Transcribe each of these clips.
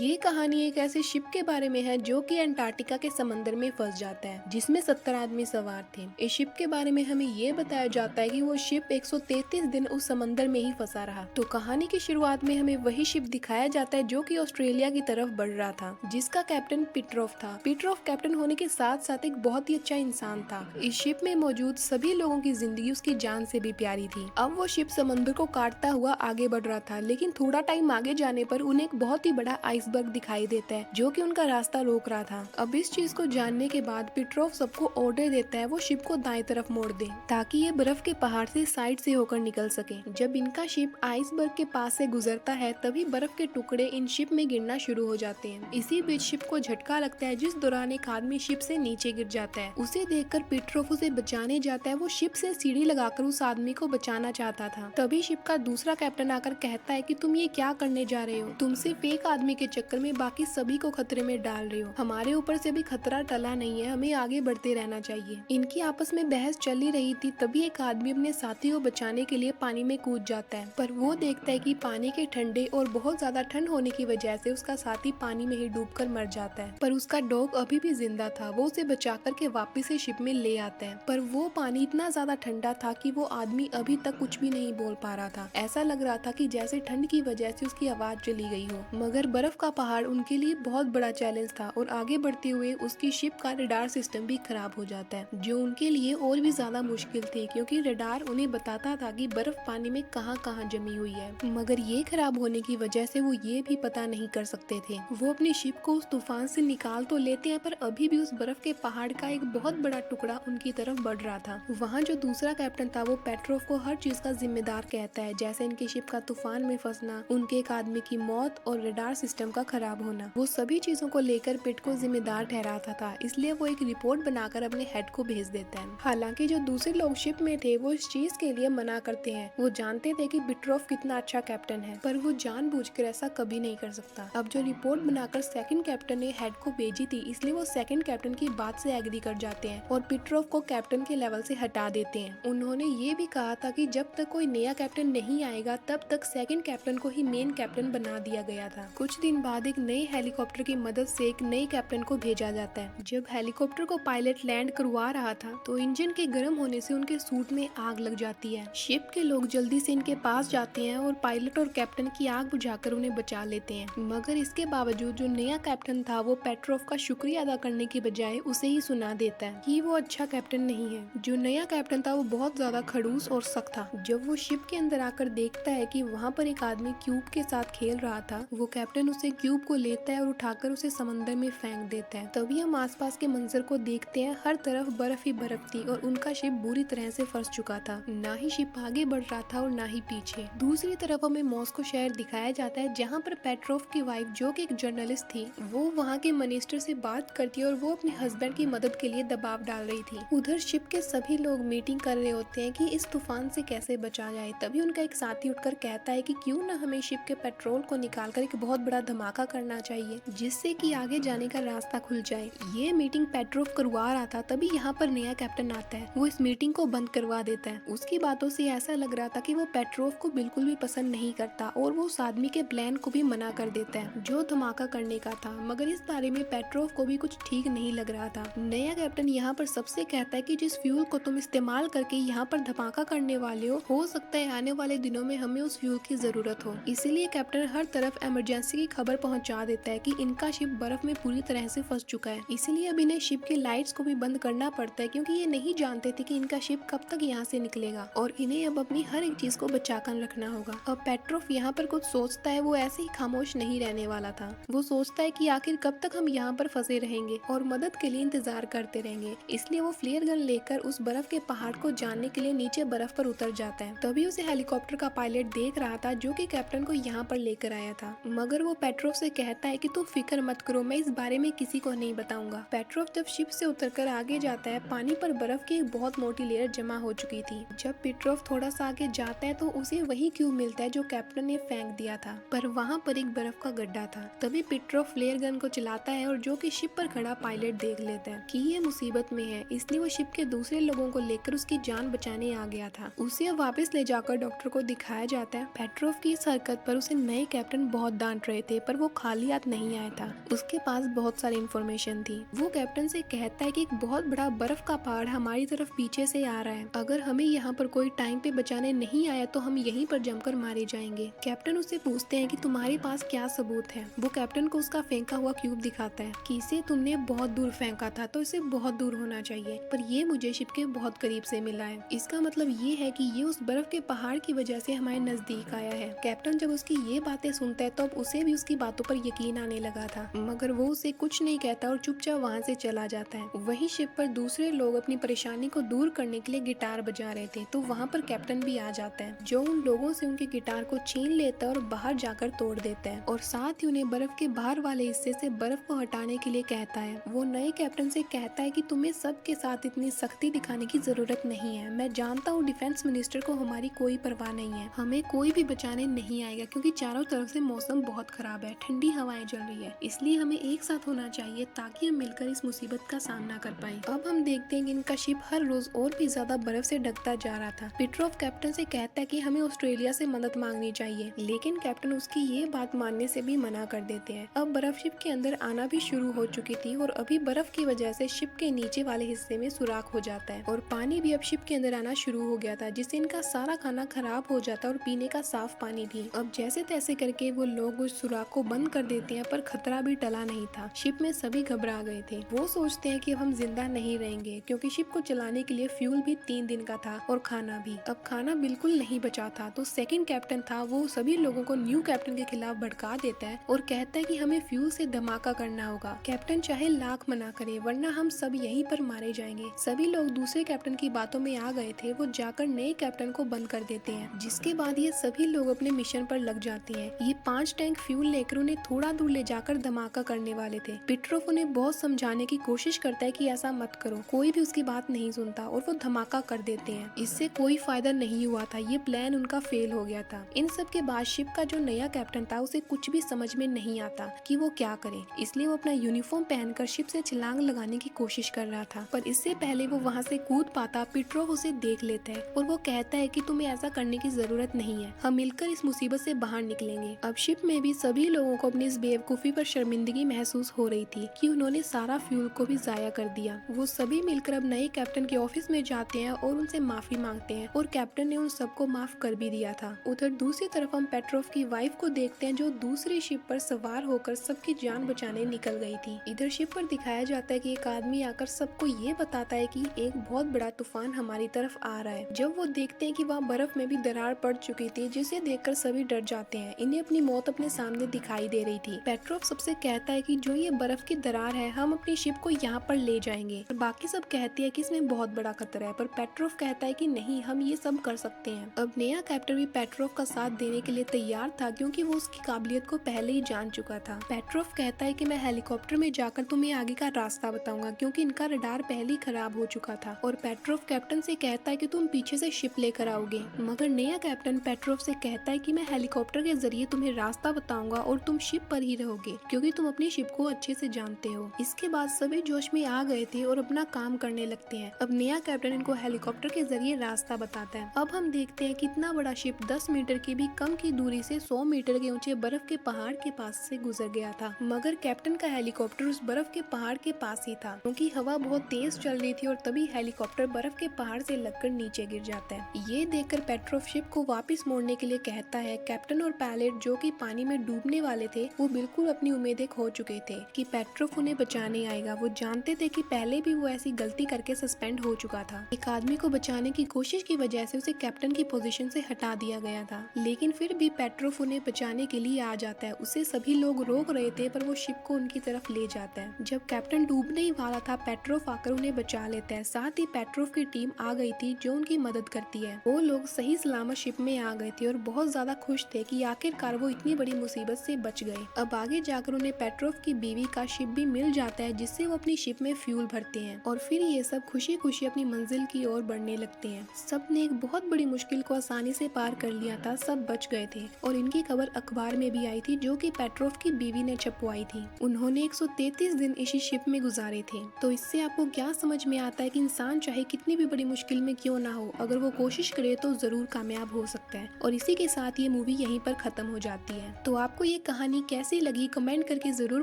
ये कहानी एक ऐसे शिप के बारे में है जो कि अंटार्कटिका के समंदर में फंस जाता है, जिसमें 70 आदमी सवार थे। इस शिप के बारे में हमें ये बताया जाता है कि वो शिप 133 दिन उस समंदर में ही फंसा रहा। तो कहानी की शुरुआत में हमें वही शिप दिखाया जाता है जो कि ऑस्ट्रेलिया की तरफ बढ़ रहा था, जिसका कैप्टन पीटरॉफ था। पीटरॉफ कैप्टन होने के साथ साथ एक बहुत ही अच्छा इंसान था। इस शिप में मौजूद सभी लोगों की जिंदगी उसकी जान से भी प्यारी थी। अब वो शिप समंदर को काटता हुआ आगे बढ़ रहा था, लेकिन थोड़ा टाइम आगे जाने पर उन्हें एक बहुत ही बड़ा आइसबर्ग दिखाई देता है जो कि उनका रास्ता रोक रहा था। अब इस चीज को जानने के बाद पीटरॉफ सबको ऑर्डर देता है वो शिप को दाएं तरफ मोड़ दे, ताकि ये बर्फ के पहाड़ से साइड से होकर निकल सके। जब इनका शिप आइसबर्ग के पास से गुजरता है तभी बर्फ के टुकड़े इन शिप में गिरना शुरू हो जाते हैं। इसी बीच शिप को झटका लगता है, जिस दौरान एक आदमी शिप से नीचे गिर जाता है। उसे देखकर पीटरॉफ उसे बचाने जाता है। वो शिप से सीढ़ी लगाकर उस आदमी को बचाना चाहता था। तभी शिप का दूसरा कैप्टन आकर कहता है कि तुम ये क्या करने जा रहे हो? तुम सिर्फ एक आदमी के चक्कर में बाकी सभी को खतरे में डाल रहे हो। हमारे ऊपर से भी खतरा टला नहीं है, हमें आगे बढ़ते रहना चाहिए। इनकी आपस में बहस चल ही रही थी, तभी एक आदमी अपने साथी को बचाने के लिए पानी में कूद जाता है, पर वो देखता है कि पानी के ठंडे और बहुत ज्यादा ठंड होने की वजह से उसका साथी पानी में ही डूबकर मर जाता है। पर उसका डॉग अभी भी जिंदा था। वो उसे बचा करके वापिस से शिप में ले आता है, पर वो पानी इतना ज्यादा ठंडा था कि वो आदमी अभी तक कुछ भी नहीं बोल पा रहा था। ऐसा लग रहा था कि जैसे ठंड की वजह से उसकी आवाज चली गई हो। मगर बर्फ का पहाड़ उनके लिए बहुत बड़ा चैलेंज था और आगे बढ़ते हुए उसकी शिप का रडार सिस्टम भी खराब हो जाता है, जो उनके लिए और भी ज्यादा मुश्किल थी, क्योंकि रडार उन्हें बताता था कि बर्फ पानी में कहां कहां जमी हुई है। मगर ये खराब होने की वजह से वो ये भी पता नहीं कर सकते थे। वो अपनी शिप को उस तूफान से निकाल तो लेते हैं, पर अभी भी उस बर्फ के पहाड़ का एक बहुत बड़ा टुकड़ा उनकी तरफ बढ़ रहा था। वहाँ जो दूसरा कैप्टन था वो पेट्रोफ को हर चीज का जिम्मेदार कहता है, जैसे इनकी शिप का तूफान में फंसना, उनके एक आदमी की मौत और रडार सिस्टम का खराब होना। वो सभी चीजों को लेकर पिट को जिम्मेदार ठहराता था, इसलिए वो एक रिपोर्ट बनाकर अपने हेड को भेज देता है। हालांकि जो दूसरे लोग शिप में थे वो इस चीज के लिए मना करते हैं। वो जानते थे कि पीटरॉफ कितना अच्छा कैप्टन है, पर वो जानबूझकर ऐसा कभी नहीं कर सकता। अब जो रिपोर्ट बनाकर सेकंड कैप्टन ने हेड को भेजी थी, इसलिए वो सेकंड कैप्टन की बात से एग्री कर जाते हैं और पीटरॉफ को कैप्टन के लेवल से हटा देते हैं। उन्होंने ये भी कहा था कि जब तक कोई नया कैप्टन नहीं आएगा तब तक सेकंड कैप्टन को ही मेन कैप्टन बना दिया गया था। कुछ दिन बाद एक नए हेलीकॉप्टर की मदद से एक नए कैप्टन को भेजा जाता है। जब हेलीकॉप्टर को पायलट लैंड करवा रहा था तो इंजन के गर्म होने से उनके सूट में आग लग जाती है। शिप के लोग जल्दी से इनके पास जाते हैं और पायलट और कैप्टन की आग बुझाकर उन्हें बचा लेते हैं। मगर इसके बावजूद जो नया कैप्टन था वो पेट्रोफ का शुक्रिया अदा करने की बजाय उसे ही सुना देता है कि वो अच्छा कैप्टन नहीं है। जो नया कैप्टन था वो बहुत ज्यादा खड़ूस और सख्त था। जब वो शिप के अंदर आकर देखता है कि वहाँ पर एक आदमी क्यूब के साथ खेल रहा था, वो कैप्टन उसे क्यूब को लेता है और उठाकर उसे समंदर में फेंक देता है। तभी हम आसपास के मंजर को देखते हैं, हर तरफ बर्फ ही बर्फ थी और उनका शिप बुरी तरह से फंस चुका था। ना ही शिप आगे बढ़ रहा था और ना ही पीछे। दूसरी तरफ हमें मॉस्को शहर दिखाया जाता है, जहाँ पर पेट्रोफ की वाइफ जो कि एक जर्नलिस्ट थी, वो वहाँ के मिनिस्टर से बात करती है और वो अपने हस्बैंड की मदद के लिए दबाव डाल रही थी। उधर शिप के सभी लोग मीटिंग कर रहे होते हैं कि इस तूफान से कैसे बचा जाए। तभी उनका एक साथी उठकर कहता है कि क्यों ना हमें शिप के पेट्रोल को निकालकर एक बहुत बड़ा धमाका करना चाहिए, जिससे कि आगे जाने का रास्ता खुल जाए। ये मीटिंग पेट्रोफ करवा रहा था, तभी यहाँ पर नया कैप्टन आता है। वो इस मीटिंग को बंद करवा देता है। उसकी बातों से ऐसा लग रहा था कि वो पेट्रोफ को बिल्कुल भी पसंद नहीं करता और वो उस आदमी के प्लान को भी मना कर देता है जो धमाका करने का था। मगर इस बारे में पेट्रोफ को भी कुछ ठीक नहीं लग रहा था। नया कैप्टन यहाँ पर सबसे कहता है कि जिस फ्यूल को तुम इस्तेमाल करके यहाँ पर धमाका करने वाले हो सकता है आने वाले दिनों में हमें उस फ्यूल की जरूरत हो। इसीलिए कैप्टन हर तरफ इमरजेंसी की खबर पहुँचा देता है कि इनका शिप बर्फ में पूरी तरह से फंस चुका है। इसीलिए अब इन्हें शिप की लाइट्स को भी बंद करना पड़ता है, क्योंकि ये नहीं जानते थे कि इनका शिप कब तक यहाँ से निकलेगा और इन्हें अब अपनी हर एक चीज को बचाकर रखना होगा। अब पेट्रोफ यहाँ पर कुछ सोचता है। वो ऐसे ही खामोश नहीं रहने वाला था। वो सोचता है कि आखिर कब तक हम यहाँ पर फंसे रहेंगे और मदद के लिए इंतजार करते रहेंगे। इसलिए वो फ्लेयर गन लेकर उस बर्फ के पहाड़ को जानने के लिए नीचे बर्फ पर उतर जाता है। तभी उसे हेलीकॉप्टर का पायलट देख रहा था जो कि कैप्टन को यहाँ पर लेकर आया था। मगर वो पेट्रोफ से कहता है कि तुम फिक्र मत करो, मैं इस बारे में किसी को नहीं बताऊंगा। पेट्रोफ जब शिप से उतरकर आगे जाता है, पानी पर बर्फ की एक बहुत मोटी लेयर जमा हो चुकी थी। जब पेट्रोफ थोड़ा सा आगे जाता है तो उसे वही क्यूब मिलता है जो कैप्टन ने फेंक दिया था, पर वहाँ पर एक बर्फ का गड्ढा था। तभी पेट्रोफ फ्लेयर गन को चलाता है और जो कि शिप पर खड़ा पायलट देख लेता है कि ये मुसीबत में है, इसलिए वो शिप के दूसरे लोगों को लेकर उसकी जान बचाने आ गया था। उसे वापस ले जाकर डॉक्टर को दिखाया जाता है। पेट्रोफ की इस हरकत पर उसे नए कैप्टन बहुत डांट रहे थे, पर वो खाली हाथ नहीं आया था। उसके पास बहुत सारी इंफॉर्मेशन थी। वो कैप्टन से कहता है कि एक बहुत बड़ा बर्फ का पहाड़ हमारी तरफ पीछे से आ रहा है। अगर हमें यहाँ पर कोई टाइम पे बचाने नहीं आया तो हम यहीं पर जमकर मारे जाएंगे। कैप्टन उससे पूछते हैं कि तुम्हारे पास क्या सबूत है। वो कैप्टन को उसका फेंका हुआ क्यूब दिखाता है कि इसे तुमने बहुत दूर फेंका था तो इसे बहुत दूर होना चाहिए, पर ये मुझे शिप के बहुत करीब से मिला है। इसका मतलब ये है कि ये उस बर्फ के पहाड़ की वजह से हमारे नजदीक आया है। कैप्टन जब उसकी ये बातें सुनता है तो अब उसे भी उसकी बातों पर यकीन आने लगा था, मगर वो उसे कुछ नहीं कहता और चुपचाप वहाँ से चला जाता है। वहीं शिप पर दूसरे लोग अपनी परेशानी को दूर करने के लिए गिटार बजा रहे थे, तो वहाँ पर कैप्टन भी आ जाता है, जो उन लोगों से उनके गिटार को छीन लेता है और बाहर जाकर तोड़ देता है और साथ ही उन्हें बर्फ के बाहर वाले हिस्से से बर्फ को हटाने के लिए कहता है। वो नए कैप्टन से कहता है कि तुम्हें सबके साथ इतनी सख्ती दिखाने की जरूरत नहीं है। मैं जानता हूँ डिफेंस मिनिस्टर को हमारी कोई परवाह नहीं है, हमें कोई भी बचाने नहीं आएगा क्योंकि चारों तरफ से मौसम बहुत खराब है, ठंडी हवाएं चल रही है, इसलिए हमें एक साथ होना चाहिए ताकि हम मिलकर इस मुसीबत का सामना कर पाए। अब हम देखते हैं कि इनका शिप हर रोज और भी ज्यादा बर्फ से ढकता जा रहा था। पीटरॉफ कैप्टन से कहता है कि हमें ऑस्ट्रेलिया से मदद मांगनी चाहिए, लेकिन कैप्टन उसकी ये बात मानने से भी मना कर देते हैं। अब बर्फ शिप के अंदर आना भी शुरू हो चुकी थी और अभी बर्फ की वजह से शिप के नीचे वाले हिस्से में सुराख हो जाता है और पानी भी अब शिप के अंदर आना शुरू हो गया था, जिससे इनका सारा खाना खराब हो जाता है और पीने का साफ पानी भी। अब जैसे तैसे करके वो लोग उस सुराख को बंद कर देते हैं, पर खतरा भी टला नहीं था। शिप में सभी घबरा गए थे। वो सोचते हैं कि अब हम जिंदा नहीं रहेंगे क्योंकि शिप को चलाने के लिए फ्यूल भी 3 दिन का था और खाना भी। अब खाना बिल्कुल नहीं बचा था, तो सेकंड कैप्टन था वो सभी लोगों को न्यू कैप्टन के खिलाफ भड़का देता है और कहता है कि हमें फ्यूल से धमाका करना होगा। कैप्टन चाहे लाख मना करे वरना हम सब यहीं पर मारे जाएंगे। सभी लोग दूसरे कैप्टन की बातों में आ गए थे। वो जाकर नए कैप्टन को बंद कर देते हैं, जिसके बाद ये सभी लोग अपने मिशन पर लग जाते हैं। ये 5 टैंक फ्यूल लेकर उन्हें थोड़ा दूर ले जाकर धमाका करने वाले थे। पीटरॉफ उन्हें बहुत समझाने की कोशिश करता है कि ऐसा मत करो, कोई भी उसकी बात नहीं सुनता और वो धमाका कर देते हैं। इससे कोई फायदा नहीं हुआ था, ये प्लान उनका फेल हो गया था। इन सब के बाद शिप का जो नया कैप्टन था उसे कुछ भी समझ में नहीं आता कि वो क्या करे, इसलिए वो अपना यूनिफॉर्म पहनकर शिप से छलांग लगाने की कोशिश कर रहा था, पर इससे पहले वो वहाँ से कूद पाता पीटरॉफ उसे देख लेता है और वो कहता है कि तुम्हें ऐसा करने की जरूरत नहीं है, हम मिलकर इस मुसीबत से बाहर निकलेंगे। अब शिप में भी सभी लोगों को अपनी इस बेवकूफी पर शर्मिंदगी महसूस हो रही थी कि उन्होंने सारा फ्यूल को भी जाया कर दिया। वो सभी मिलकर अब नए कैप्टन के ऑफिस में जाते हैं और उनसे माफी मांगते हैं और कैप्टन ने उन सबको माफ कर भी दिया था। उधर दूसरी तरफ हम पेट्रोफ की वाइफ को देखते हैं, जो दूसरी शिप पर सवार होकर सबकी जान बचाने निकल गई थी। इधर शिप पर दिखाया जाता है कि एक आदमी आकर सबको ये बताता है कि एक बहुत बड़ा तूफान हमारी तरफ आ रहा है। जब वो देखते हैं कि वहाँ बर्फ में भी दरार पड़ चुकी थी, जिसे देखकर सभी डर जाते हैं। इन्हें अपनी मौत अपने सामने दिखाई दे रही थी। पेट्रोफ सबसे कहता है कि जो ये बर्फ की दरार है हम अपनी शिप को यहाँ पर ले जाएंगे, और बाकी सब कहते हैं कि इसमें बहुत बड़ा खतरा है, पर पेट्रोफ कहता है कि नहीं, हम ये सब कर सकते हैं। अब नया कैप्टन भी पेट्रोफ का साथ देने के लिए तैयार था, क्योंकि वो उसकी काबिलियत को पहले ही जान चुका था। पेट्रोफ कहता है कि मैं हेलीकॉप्टर में जाकर तुम्हें आगे का रास्ता बताऊंगा, क्योंकि इनका रडार पहले ही खराब हो चुका था। और पेट्रोफ कैप्टन से कहता है कि तुम पीछे से शिप लेकर आओगे, मगर नया कैप्टन पेट्रोफ से कहता है कि मैं हेलीकॉप्टर के जरिए तुम्हें रास्ता बताऊंगा और तुम शिप पर ही रहोगे, क्योंकि तुम अपनी शिप को अच्छे से जानते हो। इसके बाद सभी जोश में आ गए थे और अपना काम करने लगते हैं। अब नया कैप्टन इनको हेलीकॉप्टर के जरिए रास्ता बताता है। अब हम देखते हैं कितना बड़ा शिप 10 मीटर की भी कम की दूरी से 100 मीटर के ऊंचे बर्फ के पहाड़ के पास से गुजर गया था, मगर कैप्टन का हेलीकॉप्टर उस बर्फ के पहाड़ के पास ही था, क्योंकि हवा बहुत तेज चल रही थी और तभी हेलीकॉप्टर बर्फ के पहाड़ से लगकर नीचे गिर जाता है। ये देखकर पेट्रोफ शिप को वापस मोड़ने के लिए कहता है। कैप्टन और पायलट जो कि पानी में डूबने वाले थे, वो बिल्कुल अपनी उम्मीदें खो चुके थे कि पेट्रोफ उन्हें बचाने आएगा। वो जानते थे कि पहले भी वो ऐसी गलती करके सस्पेंड हो चुका था। एक आदमी को बचाने की कोशिश की वजह से उसे कैप्टन की पोजीशन से हटा दिया गया था, लेकिन फिर भी पेट्रोफ उन्हें बचाने के लिए आ जाता है। उसे सभी लोग रोक रहे थे, पर वो शिप को उनकी तरफ ले जाता है। जब कैप्टन डूबने ही वाला था, पेट्रोफ आकर उन्हें बचा लेता है। साथ ही पेट्रोफ की टीम आ गई थी जो उनकी मदद करती है। वो लोग सही सलामत शिप में आ गए थे और बहुत ज्यादा खुश थे कि आखिरकार वो इतनी बड़ी मुसीबत से बच गए। अब आगे जाकर उन्हें पेट्रोफ की बीवी का शिप भी मिल जाता है, जिससे वो अपनी शिप में फ्यूल भरते हैं और फिर ये सब खुशी खुशी अपनी मंजिल की ओर बढ़ने लगते हैं। सब ने एक बहुत बड़ी मुश्किल को आसानी से पार कर लिया था, सब बच गए थे और इनकी खबर अखबार में भी आई थी, जो कि पेट्रोफ की बीवी ने छपवाई थी। उन्होंने 133 दिन इसी शिप में गुजारे थे। तो इससे आपको क्या समझ में आता है कि इंसान चाहे कितनी भी बड़ी मुश्किल में क्यों ना हो, अगर वो कोशिश करे तो जरूर कामयाब हो सकता है। और इसी के साथ ये मूवी यहीं पर खत्म हो जाती है। तो आपको ये कहानी कैसी लगी कमेंट करके ज़रूर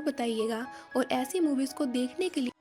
बताइएगा और ऐसी मूवीज़ को देखने के लिए